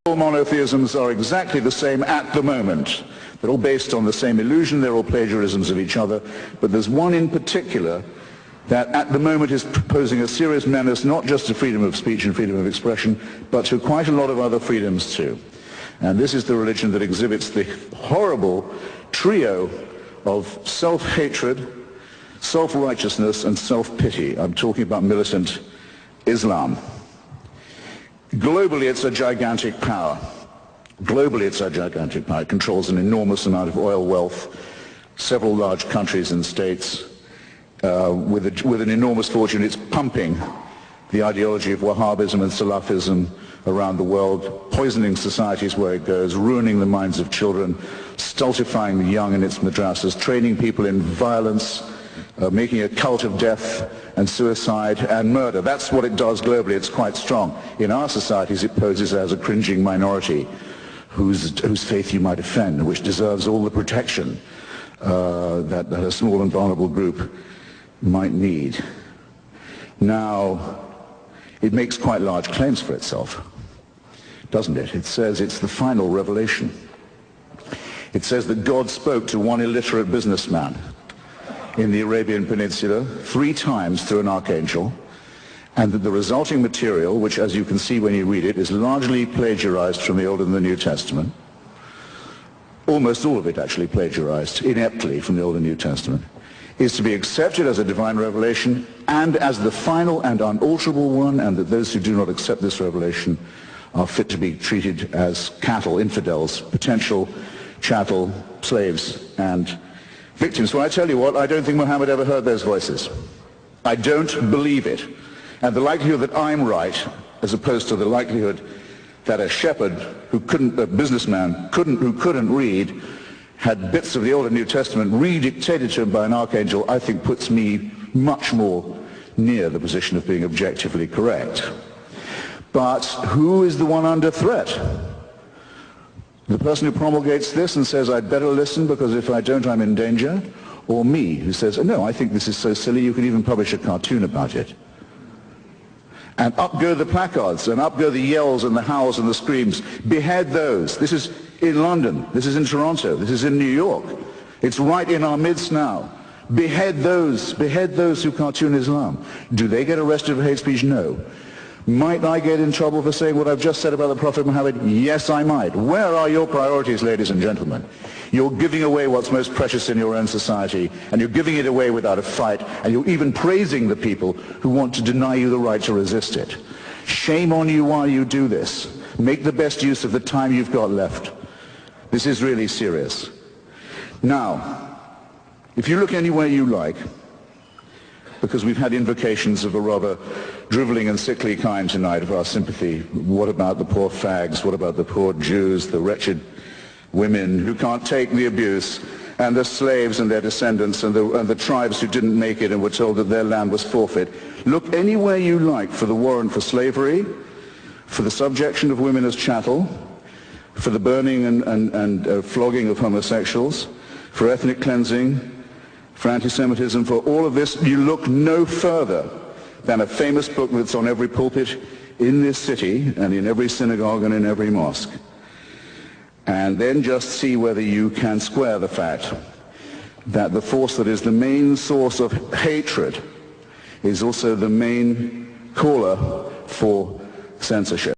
All monotheisms are exactly the same at the moment. They're all based on the same illusion, they're all plagiarisms of each other, but there's one in particular that at the moment is posing a serious menace not just to freedom of speech and freedom of expression, but to quite a lot of other freedoms too. And this is the religion that exhibits the horrible trio of self-hatred, self-righteousness and self-pity. I'm talking about militant Islam. Globally, it's a gigantic power. Globally, it's a gigantic power. It controls an enormous amount of oil wealth, several large countries and states. With an enormous fortune, it's pumping the ideology of Wahhabism and Salafism around the world, poisoning societies where it goes, ruining the minds of children, stultifying the young in its madrasas, training people in violence, making a cult of death and suicide and murder. That's what it does globally. It's quite strong. In our societies, it poses as a cringing minority whose faith you might offend, which deserves all the protection that a small and vulnerable group might need. Now, it makes quite large claims for itself, doesn't it? It says it's the final revelation. It says that God spoke to one illiterate businessman in the Arabian Peninsula 3 times through an archangel, and that the resulting material, which as you can see when you read it, is largely plagiarized from the Old and the New Testament, almost all of it actually plagiarized ineptly from the Old and New Testament, is to be accepted as a divine revelation and as the final and unalterable one, and that those who do not accept this revelation are fit to be treated as cattle, infidels, potential chattel, slaves, and victims. Well, I tell you what, I don't think Muhammad ever heard those voices. I don't believe it. And the likelihood that I'm right, as opposed to the likelihood that a shepherd who couldn't, a businessman who couldn't read, had bits of the Old and New Testament re-dictated to him by an archangel, I think puts me much more near the position of being objectively correct. But who is the one under threat? The person who promulgates this and says, I'd better listen because if I don't I'm in danger? Or me, who says, no, I think this is so silly you could even publish a cartoon about it. And up go the placards, and up go the yells and the howls and the screams. Behead those. This is in London. This is in Toronto. This is in New York. It's right in our midst now. Behead those who cartoon Islam. Do they get arrested for hate speech? No. Might I get in trouble for saying what I've just said about the Prophet Muhammad? Yes, I might. Where are your priorities, ladies and gentlemen? You're giving away what's most precious in your own society, and you're giving it away without a fight, and you're even praising the people who want to deny you the right to resist it. Shame on you while you do this. Make the best use of the time you've got left. This is really serious. Now, if you look anywhere you like, because we've had invocations of a rather drivelling and sickly kind tonight of our sympathy. What about the poor fags? What about the poor Jews, the wretched women who can't take the abuse, and the slaves and their descendants, and the tribes who didn't make it and were told that their land was forfeit? Look anywhere you like for the warrant for slavery, for the subjection of women as chattel, for the burning and flogging of homosexuals, for ethnic cleansing, for anti-Semitism, for all of this. You look no further than a famous book that's on every pulpit in this city and in every synagogue and in every mosque. And then just see whether you can square the fact that the force that is the main source of hatred is also the main caller for censorship.